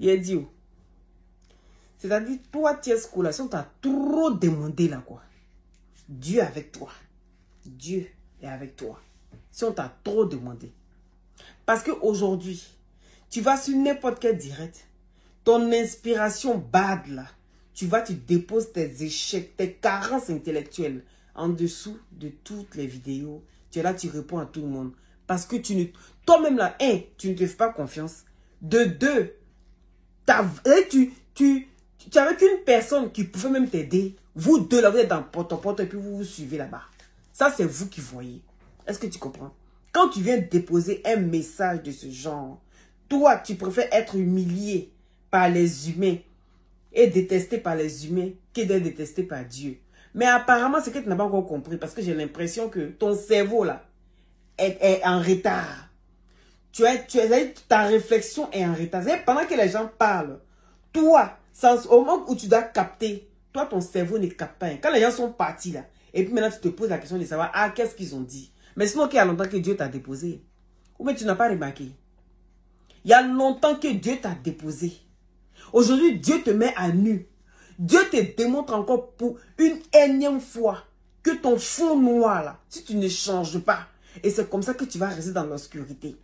Il a dit, oh. C'est-à-dire, toi, tu es scolation, tu as trop demandé là, quoi. Dieu est avec toi. Dieu est avec toi. Si on t'a trop demandé. Parce qu'aujourd'hui, tu vas sur n'importe quel direct. Ton inspiration bad là. Tu déposes tes échecs, tes carences intellectuelles en dessous de toutes les vidéos. Tu es là, tu réponds à tout le monde. Parce que toi-même là, tu ne te fais pas confiance. De deux, tu es avec une personne qui pouvait même t'aider. Vous deux là, vous êtes dans porte-à-porte et puis vous vous suivez là-bas. Ça, c'est vous qui voyez. Est-ce que tu comprends? Quand tu viens déposer un message de ce genre, toi, tu préfères être humilié par les humains et détesté par les humains que d'être détesté par Dieu. Mais apparemment, c'est que tu n'as pas encore compris parce que j'ai l'impression que ton cerveau là est en retard. Ta réflexion est en retard. Pendant que les gens parlent, toi, au moment où tu dois capter, toi, ton cerveau ne capte pas. Quand les gens sont partis là, et puis maintenant tu te poses la question de savoir, ah, qu'est-ce qu'ils ont dit? Mais sinon, qu'il y a longtemps que Dieu t'a déposé. Ou bien tu n'as pas remarqué. Il y a longtemps que Dieu t'a déposé. Aujourd'hui, Dieu te met à nu. Dieu te démontre encore pour une énième fois que ton fond noir là, si tu ne changes pas, et c'est comme ça que tu vas rester dans l'obscurité.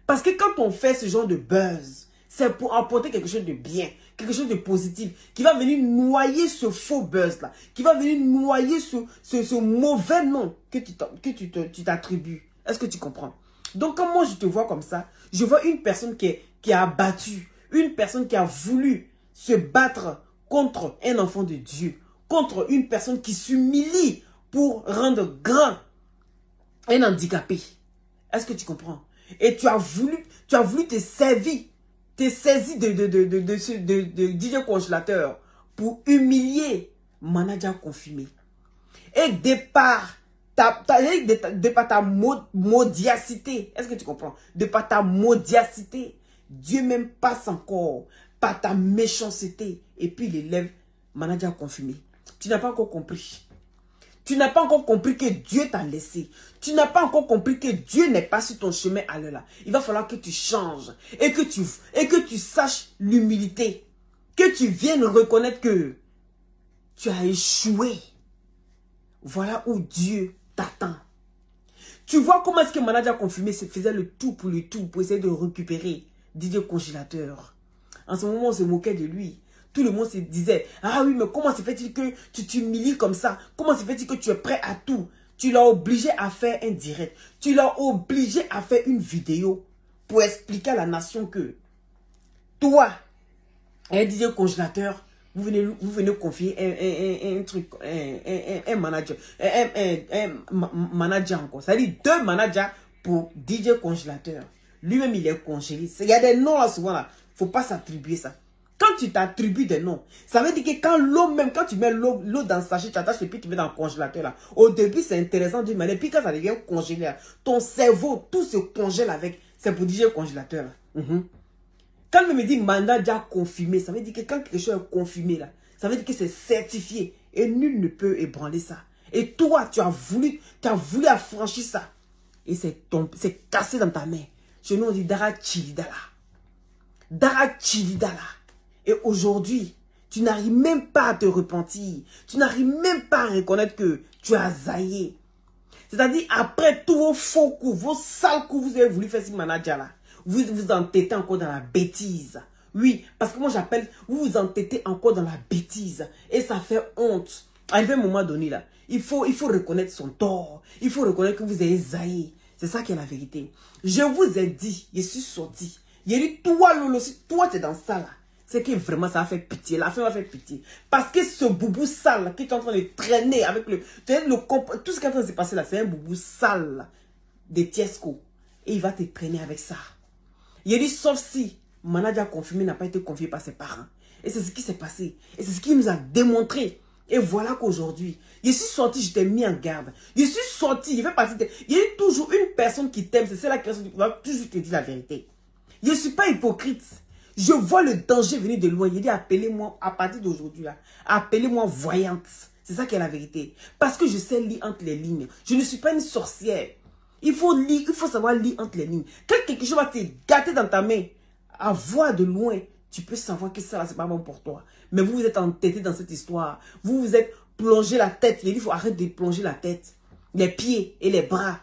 Parce que quand on fait ce genre de buzz, c'est pour apporter quelque chose de bien, quelque chose de positif, qui va venir noyer ce faux buzz là, qui va venir noyer ce mauvais nom que tu t'attribues. Est-ce que tu comprends? Donc quand moi je te vois comme ça, je vois une personne qui a abattu, une personne qui a voulu se battre contre un enfant de Dieu, contre une personne qui s'humilie pour rendre grand un handicapé. Est-ce que tu comprends? Et tu as voulu te saisir de DJ Congélateur pour humilier manager confirmé. Et de par ta maudiacité, est-ce que tu comprends? De par ta maudiacité, Dieu même passe encore par ta méchanceté et puis il élève manager confirmé. Tu n'as pas encore compris. Tu n'as pas encore compris que Dieu t'a laissé. Tu n'as pas encore compris que Dieu n'est pas sur ton chemin à l'heure là. Il va falloir que tu changes et que tu saches l'humilité. Que tu viennes reconnaître que tu as échoué. Voilà où Dieu t'attend. Tu vois comment est-ce que le manager confirmé se faisait le tout pour essayer de récupérer DJ Congélateur. En ce moment, on se moquait de lui. Tout le monde se disait, ah oui, mais comment se fait-il que tu t'humilies comme ça? Comment se fait-il que tu es prêt à tout? Tu l'as obligé à faire un direct. Tu l'as obligé à faire une vidéo pour expliquer à la nation que toi, un DJ Congélateur, vous venez confier un truc, un manager, un manager encore. Ça dit 2 managers pour DJ Congélateur. Lui-même, il est congélé. Il y a des noms là souvent là. Faut pas s'attribuer ça. Quand tu t'attribues des noms, ça veut dire que quand tu mets l'eau dans le sachet, tu attaches et puis tu mets dans le congélateur là. Au début, c'est intéressant d'une manière. Puis quand ça devient congelé là, ton cerveau, tout se congèle avec. C'est pour dire congélateur là. Quand on me dit mandat déjà confirmé, ça veut dire que quand quelque chose est confirmé là, ça veut dire que c'est certifié. Et nul ne peut ébranler ça. Et toi, tu as voulu affranchir ça. Et c'est cassé dans ta main. Chez nous, on dit Dara Chilidala. Dara Chilidala. Et aujourd'hui, tu n'arrives même pas à te repentir. Tu n'arrives même pas à reconnaître que tu as zaillé. C'est-à-dire, après tous vos faux coups, vos sales coups, vous avez voulu faire ce manager là. Vous vous entêtez encore dans la bêtise. Oui, parce que moi j'appelle, vous vous entêtez encore dans la bêtise. Et ça fait honte. À un moment donné là, il faut reconnaître son tort. Il faut reconnaître que vous avez zaillé. C'est ça qui est la vérité. Je vous ai dit, je suis sorti. Il a dit, toi Lolo, si toi tu es dans ça là, c'est que vraiment ça va faire pitié. La fin va faire pitié. Parce que ce boubou sale là, qui est en train de traîner avec tout ce qui est en train de se passer là, c'est un boubou sale là, de Tiesco. Et il va te traîner avec ça. Il a dit, sauf si manager confirmé n'a pas été confié par ses parents. Et c'est ce qui s'est passé. Et c'est ce qui nous a démontré. Et voilà qu'aujourd'hui, je suis sorti, je t'ai mis en garde. Je suis sorti, il fait partie de... Il y a toujours une personne qui t'aime, c'est la personne qui va toujours te dire la vérité. Je ne suis pas hypocrite. Je vois le danger venir de loin. Il dit, appelez-moi, à partir d'aujourd'hui, appelez-moi voyante. C'est ça qui est la vérité. Parce que je sais lire entre les lignes. Je ne suis pas une sorcière. Il faut lire, il faut savoir lire entre les lignes. Quand quelque chose va te gâter dans ta main, à voir de loin, tu peux savoir que ça là, c'est pas bon pour toi. Mais vous vous êtes entêté dans cette histoire. Vous vous êtes plongé la tête. Il faut arrêter de plonger la tête. Les pieds et les bras.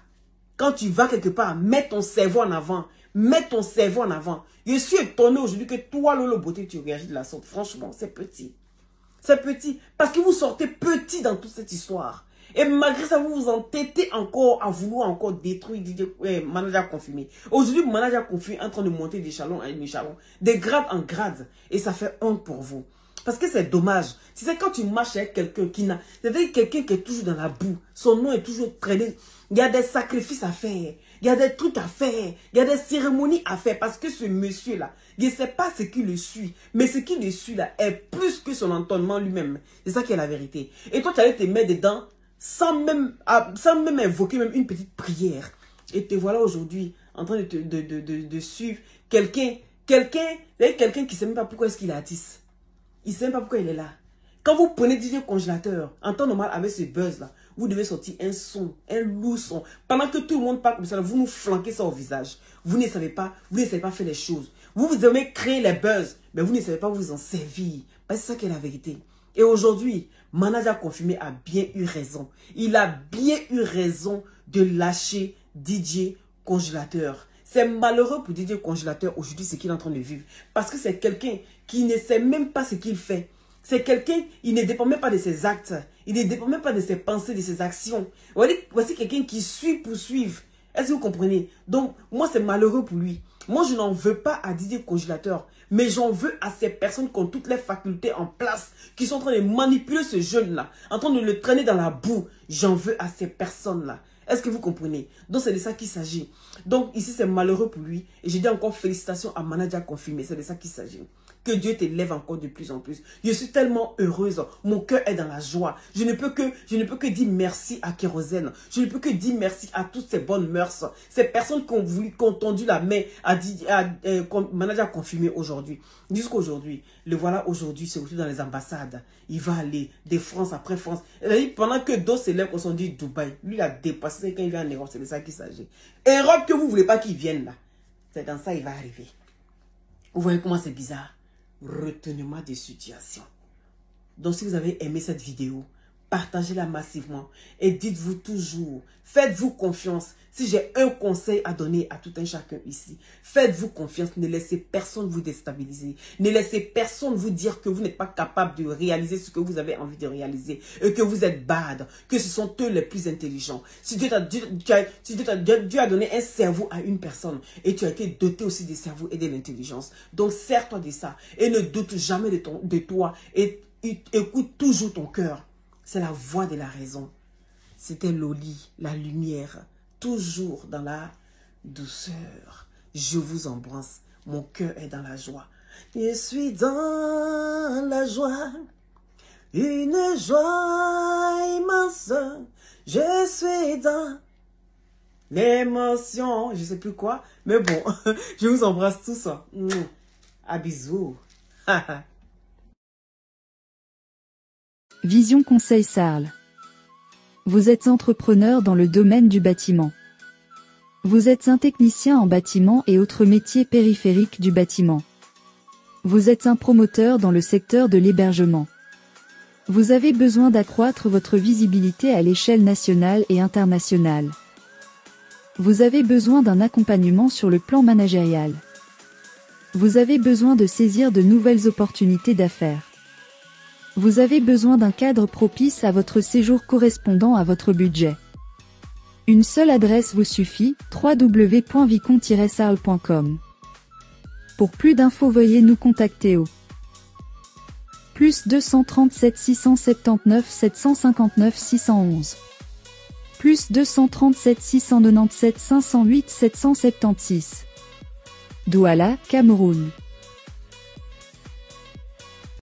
Quand tu vas quelque part, mets ton cerveau en avant. Mets ton cerveau en avant. Je suis étonné aujourd'hui que toi, Lolo Beauté, tu réagis de la sorte. Franchement, c'est petit. C'est petit. Parce que vous sortez petit dans toute cette histoire. Et malgré ça, vous vous entêtez encore à vouloir encore détruire manager confirmé. Aujourd'hui, manager confirmé est en train de monter d'échelon en échelon, de grade en grade. Et ça fait honte pour vous. Parce que c'est dommage. Si c'est quand tu marches avec quelqu'un qui n'a... C'est-à-dire quelqu'un qui est toujours dans la boue. Son nom est toujours traîné. Il y a des sacrifices à faire. Il y a des trucs à faire. Il y a des cérémonies à faire. Parce que ce monsieur-là, je ne sais pas ce qui le suit. Mais ce qui le suit là est plus que son entonnement lui-même. C'est ça qui est la vérité. Et toi, tu allais te mettre dedans sans même invoquer même une petite prière. Et te voilà aujourd'hui en train de suivre quelqu'un qui ne sait même pas pourquoi est-ce qu'il est artiste. Il ne sait même pas pourquoi il est là. Quand vous prenez DJ Congélateur, en temps normal avec ce buzz-là, vous devez sortir un son, un lourd son. Pendant que tout le monde parle comme ça, vous nous flanquez ça au visage. Vous ne savez pas faire les choses. Vous aimez créer les buzz, mais vous ne savez pas vous en servir. C'est ça qui est la vérité. Et aujourd'hui, Manager Confirmé a bien eu raison. Il a bien eu raison de lâcher DJ Congélateur. C'est malheureux pour DJ Congélateur aujourd'hui ce qu'il est en train de vivre. Parce que c'est quelqu'un qui ne sait même pas ce qu'il fait. C'est quelqu'un, il ne dépend même pas de ses actes. Il ne dépend même pas de ses pensées, de ses actions. Voici quelqu'un qui suit pour suivre. Est-ce que vous comprenez? Donc, moi, c'est malheureux pour lui. Moi, je n'en veux pas à DJ Congélateur. Mais j'en veux à ces personnes qui ont toutes les facultés en place, qui sont en train de manipuler ce jeune-là, en train de le traîner dans la boue. J'en veux à ces personnes-là. Est-ce que vous comprenez? Donc, c'est de ça qu'il s'agit. Donc, ici, c'est malheureux pour lui. Et je dis encore félicitations à Manager Confirmé. C'est de ça qu'il s'agit. Que Dieu t'élève encore de plus en plus. Je suis tellement heureuse. Mon cœur est dans la joie. Je ne peux que dire merci à Kérosène. Je ne peux que dire merci à toutes ces bonnes mœurs. Ces personnes qui ont tendu la main à Manager Confirmé aujourd'hui. Jusqu'aujourd'hui. Le voilà aujourd'hui, c'est aussi dans les ambassades. Il va aller de France après France. Pendant que d'autres s'élèvent, on s'en dit Dubaï. Lui, il a dépassé quand il vient en Europe. C'est de ça qu'il s'agit. Europe que vous ne voulez pas qu'il vienne là. C'est dans ça qu'il va arriver. Vous voyez comment c'est bizarre? Retenez-moi des situations. Donc, si vous avez aimé cette vidéo, partagez-la massivement et dites-vous toujours, faites-vous confiance. Si j'ai un conseil à donner à tout un chacun ici, faites-vous confiance. Ne laissez personne vous déstabiliser. Ne laissez personne vous dire que vous n'êtes pas capable de réaliser ce que vous avez envie de réaliser et que vous êtes bad, que ce sont eux les plus intelligents. Si Dieu a donné un cerveau à une personne et tu as été doté aussi des cerveaux et de l'intelligence. Donc, sers-toi de ça et ne doute jamais de toi et écoute toujours ton cœur. C'est la voix de la raison. C'était Loli, la lumière, toujours dans la douceur. Je vous embrasse. Mon cœur est dans la joie. Je suis dans la joie. Une joie immense. Je suis dans l'émotion. Je ne sais plus quoi. Mais bon, je vous embrasse tous. À bisous. Vision Conseil Sarl. Vous êtes entrepreneur dans le domaine du bâtiment. Vous êtes un technicien en bâtiment et autres métiers périphériques du bâtiment. Vous êtes un promoteur dans le secteur de l'hébergement. Vous avez besoin d'accroître votre visibilité à l'échelle nationale et internationale. Vous avez besoin d'un accompagnement sur le plan managérial. Vous avez besoin de saisir de nouvelles opportunités d'affaires. Vous avez besoin d'un cadre propice à votre séjour correspondant à votre budget. Une seule adresse vous suffit, www.vicon-sarl.com. Pour plus d'infos, veuillez nous contacter au +237 679 759 611. +237 697 508 776. Douala, Cameroun.